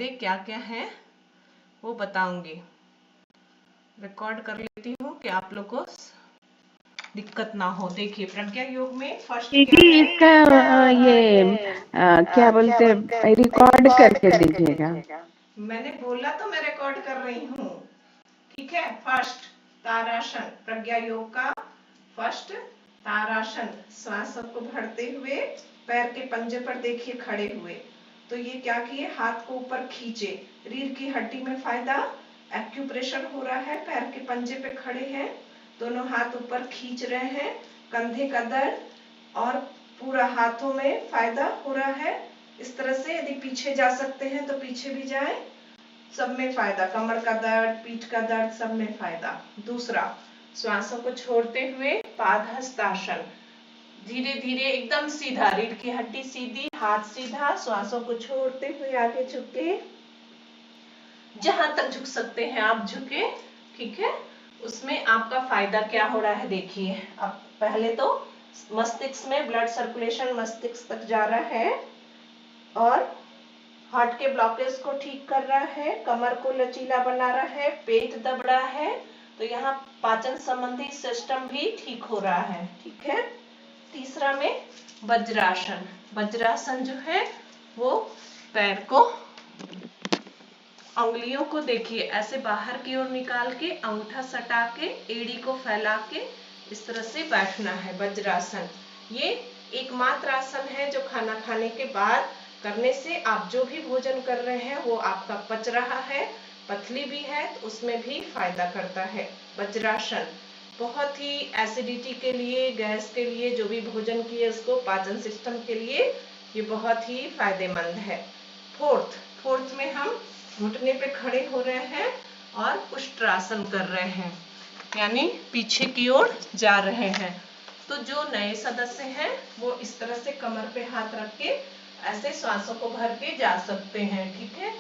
फायदे क्या क्या हैं वो बताऊंगी। रिकॉर्ड कर लेती हूँ कि आप लोग को दिक्कत ना हो। देखिए प्रज्ञा योग में फर्स्ट क्या दीदी है, इसका क्या बोलते हैं, रिकॉर्ड करके दीजिएगा। मैंने बोला तो मैं रिकॉर्ड कर रही हूँ। ठीक है, फर्स्ट तारासन, प्रज्ञा योग का फर्स्ट तारासन। श्वासों को भरते हुए पैर के पंजे पर देखिए खड़े हुए, तो ये क्या किए, हाथ को ऊपर खींचे, रीढ़ की हड्डी में फायदा, एक्यूप्रेशर हो रहा है, पैर के पंजे पे खड़े हैं, दोनों हाथ ऊपर खींच रहे हैं, कंधे का दर्द और पूरा हाथों में फायदा हो रहा है। इस तरह से यदि पीछे जा सकते हैं तो पीछे भी जाएं, सब में फायदा, कमर का दर्द, पीठ का दर्द, सब में फायदा। दूसरा, श्वासों को छोड़ते हुए पादहस्तासन, धीरे धीरे एकदम सीधा, रीढ़ की हड्डी सीधी, हाथ सीधा, श्वासों को छोड़ते हुए आगे झुके, जहां तक झुक सकते हैं आप झुके। ठीक है, उसमें आपका फायदा क्या हो रहा है देखिए। अब पहले तो मस्तिष्क में ब्लड सर्कुलेशन मस्तिष्क तक जा रहा है और हार्ट के ब्लॉकेज को ठीक कर रहा है, कमर को लचीला बना रहा है, पेट दब रहा है, तो यहाँ पाचन संबंधी सिस्टम भी ठीक हो रहा है। ठीक है, तीसरा में वज्रासन। वज्रासन जो है वो पैर को, उंगलियों को देखिए ऐसे बाहर की ओर निकाल के, अंगूठा सटा के, एड़ी को फैला के इस तरह से बैठना है, वज्रासन। ये एकमात्र आसन है जो खाना खाने के बाद करने से आप जो भी भोजन कर रहे हैं वो आपका पच रहा है, पथली भी है तो उसमें भी फायदा करता है। वज्रासन बहुत ही एसिडिटी के लिए, गैस के लिए, जो भी भोजन किए उसको, पाचन सिस्टम के लिए ये बहुत ही फायदेमंद है। फोर्थ में हम घुटने पे खड़े हो रहे हैं और उष्ट्रासन कर रहे हैं, यानी पीछे की ओर जा रहे हैं। तो जो नए सदस्य हैं वो इस तरह से कमर पे हाथ रख के ऐसे श्वासों को भर के जा सकते हैं। ठीक है,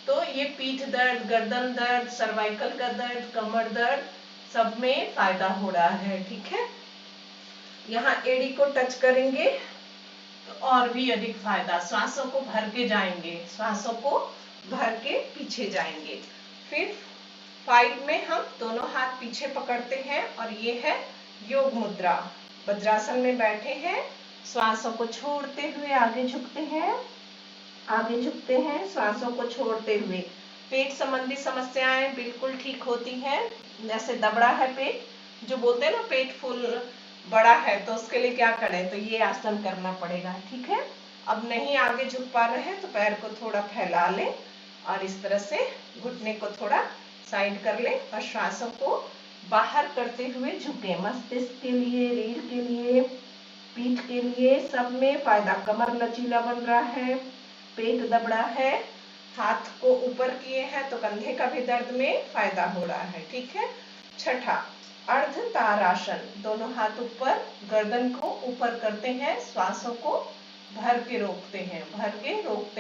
तो ये पीठ दर्द, गर्दन दर्द, सर्वाइकल का दर्द, कमर दर्द, सब में फायदा हो रहा है। ठीक है, यहाँ एड़ी को टच करेंगे तो और भी अधिक फायदा, श्वासों को भर के जाएंगे, श्वासों को भर के पीछे जाएंगे। फिर 5 में हम दोनों हाथ पीछे पकड़ते हैं और ये है योग मुद्रा। वज्रासन में बैठे हैं, श्वासों को छोड़ते हुए आगे झुकते हैं, आगे झुकते हैं, श्वासों को छोड़ते हुए। पेट संबंधी समस्याएं बिल्कुल ठीक होती हैं, जैसे दबड़ा है पेट, जो बोलते हैं ना पेट फुल बड़ा है, तो उसके लिए क्या करें, तो ये आसन करना पड़ेगा। ठीक है, अब नहीं आगे झुक पा रहे हैं तो पैर को थोड़ा फैला लें और इस तरह से घुटने को थोड़ा साइड कर लें और श्वासों को बाहर करते हुए झुके। मस्तिष्क के लिए, रीढ़ के लिए, पीठ के लिए, सब में फायदा। कमर लचीला बन रहा है, पेट दबड़ा है, हाथ को ऊपर किए हैं तो कंधे का भी दर्द में फायदा हो रहा है। ठीक है, छठा अर्ध तारासन, दोनों हाथ ऊपर, गर्दन को ऊपर करते हैं, श्वासों को भर के रोकते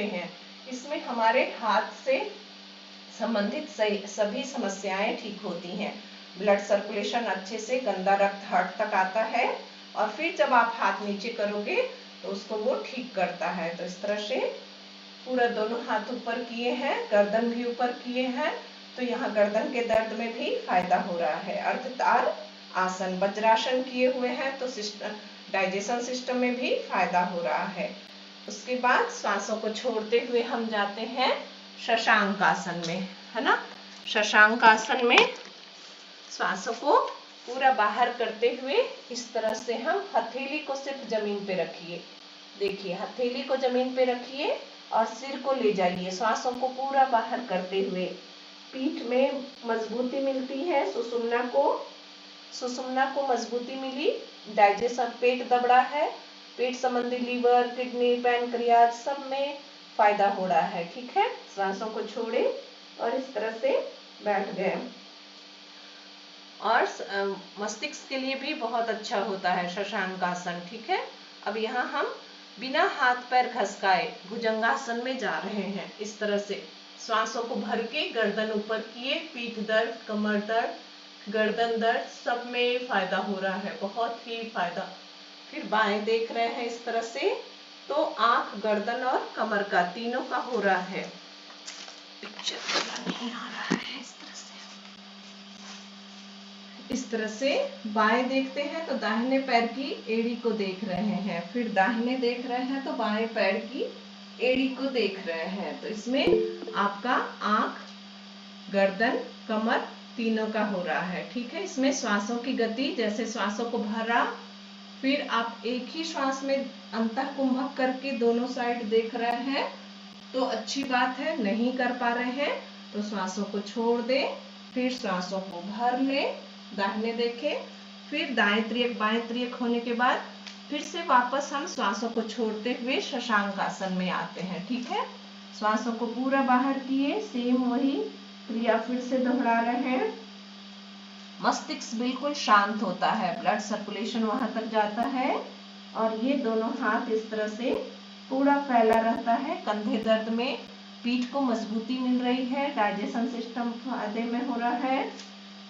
हैं। इसमें हमारे हाथ से संबंधित सभी समस्याएं ठीक होती हैं, ब्लड सर्कुलेशन अच्छे से, गंदा रक्त हार्ट तक आता है और फिर जब आप हाथ नीचे करोगे तो उसको वो ठीक करता है। तो इस तरह से पूरा दोनों हाथ ऊपर किए हैं, गर्दन भी ऊपर किए हैं, तो यहाँ गर्दन के दर्द में भी फायदा हो रहा है। अर्धतार आसन, वज्रासन किए हुए हैं तो डाइजेशन सिस्टम में भी फायदा हो रहा है। उसके बाद श्वासों को छोड़ते हुए हम जाते हैं शशांक आसन में, है ना। शशांक आसन में श्वासों को पूरा बाहर करते हुए इस तरह से हम हथेली को सिर्फ जमीन पे रखिए, देखिए हथेली को जमीन पे रखिए और सिर को ले जाइए, श्वासों को पूरा बाहर करते हुए। पीठ में मजबूती मिलती है, सुषुम्ना को मजबूती मिली, डाइजेशन, पेट दबड़ा है, पेट संबंधी लीवर, किडनी, पैनक्रियाज, सब में फायदा हो रहा है। ठीक है, श्वासों को छोड़े और इस तरह से बैठ गए। और मस्तिष्क के लिए भी बहुत अच्छा होता है शशांक आसन। ठीक है, अब यहाँ हम बिना हाथ पैर घसकाए भुजंगासन में जा रहे हैं। इस तरह से श्वासों को भर के गर्दन ऊपर किए, पीठ दर्द, कमर दर्द, गर्दन दर्द, सब में फायदा हो रहा है, बहुत ही फायदा। फिर बाएं देख रहे हैं इस तरह से, तो आंख, गर्दन और कमर का, तीनों का हो रहा है। नहीं आ रहा है इस तरह से बाएं देखते हैं तो दाहिने पैर की एड़ी को देख रहे हैं, फिर दाहिने देख रहे हैं तो बाएं पैर की एड़ी को देख रहे हैं। तो इसमें आपका आंख, गर्दन, कमर तीनों का हो रहा है। ठीक है, इसमें श्वासों की गति, जैसे श्वासों को भरा, फिर आप एक ही श्वास में अंतःकुंभक करके दोनों साइड देख रहे हैं तो अच्छी बात है। नहीं कर पा रहे हैं तो श्वासों को छोड़ दें, फिर श्वासों को भर लें, दाहिने देखें, फिर दाएं त्रियक बाएं त्रियक होने के बाद फिर से वापस हम श्वासों को छोड़ते हुए शशांक आसन में आते हैं। ठीक है, श्वासों को पूरा बाहर किए, सेम वही क्रिया फिर से दोहरा रहे हैं। मस्तिष्क बिल्कुल शांत होता है, ब्लड सर्कुलेशन वहां तक जाता है और ये दोनों हाथ इस तरह से पूरा फैला रहता है। कंधे दर्द में पीठ को मजबूती मिल रही है, डाइजेशन सिस्टम फायदे में हो रहा है,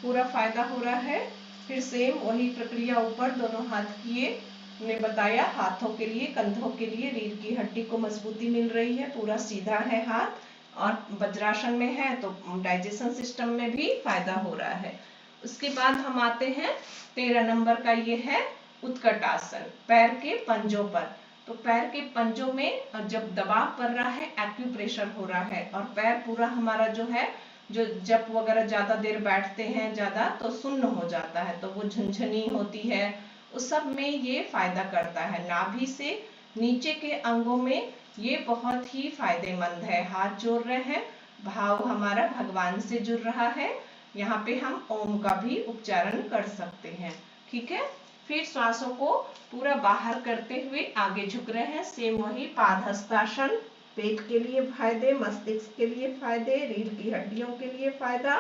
पूरा फायदा हो रहा है। फिर सेम वही प्रक्रिया ऊपर दोनों हाथ किए, ने बताया हाथों के लिए, कंधों के लिए रीढ़ की हड्डी को मजबूती मिल रही है, पूरा सीधा है हाथ, और वज्रासन में है तो डाइजेशन सिस्टम में भी फायदा हो रहा है। उसके बाद हम आते हैं 13 नंबर का, ये है उत्कट आसन, पैर के पंजों पर। तो पैर के पंजों में जब दबाव पड़ रहा है, एक्यूप्रेशर हो रहा है और पैर पूरा हमारा जो है, जो जप वगैरह ज्यादा देर बैठते हैं ज्यादा तो सुन्न हो जाता है, तो वो झुनझुनी होती है, उस सब में ये फायदा करता है। नाभि से नीचे के अंगों में ये बहुत ही फायदेमंद है। हाथ जोड़ रहे हैं, भाव हमारा भगवान से जुड़ रहा है। यहाँ पे हम ओम का भी उच्चारण कर सकते हैं। ठीक है, फिर श्वासों को पूरा बाहर करते हुए आगे झुक रहे हैं, सेम वही पादहस्तासन, पेट के लिए फायदे, मस्तिष्क के लिए फायदे, रीढ़ की हड्डियों के लिए फायदा,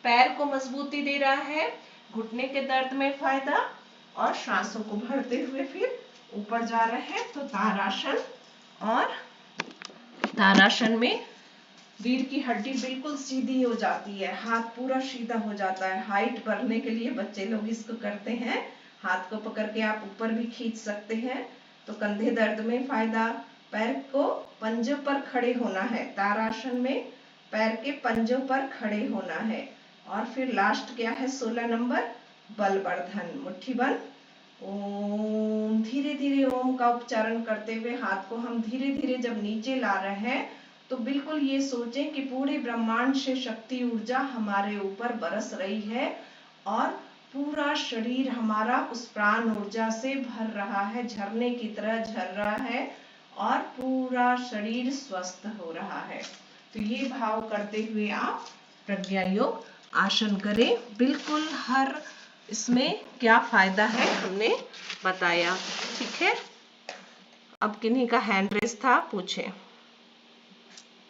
पैर को मजबूती दे रहा है, घुटने के दर्द में फायदा, और श्वासों को भरते हुए फिर ऊपर जा रहे हैं। तो तारासन, और तारासन में रीढ़ की हड्डी बिल्कुल सीधी हो जाती है, हाथ पूरा सीधा हो जाता है। हाइट बढ़ने के लिए बच्चे लोग इसको करते हैं, हाथ को पकड़ के आप ऊपर भी खींच सकते हैं। तो कंधे दर्द में फायदा, पैर को पंजों पर खड़े होना है, तारासन में पैर के पंजों पर खड़े होना है। और फिर लास्ट क्या है 16 नंबर, बलवर्धन, मुट्ठी बंद। ओम, धीरे धीरे ओम का उच्चारण करते हुए हाथ को हम धीरे धीरे जब नीचे ला रहे हैं तो बिल्कुल ये सोचें कि पूरे ब्रह्मांड से शक्ति ऊर्जा हमारे ऊपर बरस रही है और पूरा शरीर हमारा उस प्राण ऊर्जा से भर रहा है, झरने की तरह झर रहा है और पूरा शरीर स्वस्थ हो रहा है। तो ये भाव करते हुए आप प्रज्ञा योग आसन करें। बिल्कुल हर इसमें क्या फायदा है हमने बताया। ठीक है, अब किन्हीं का हैंड रेस था, पूछें।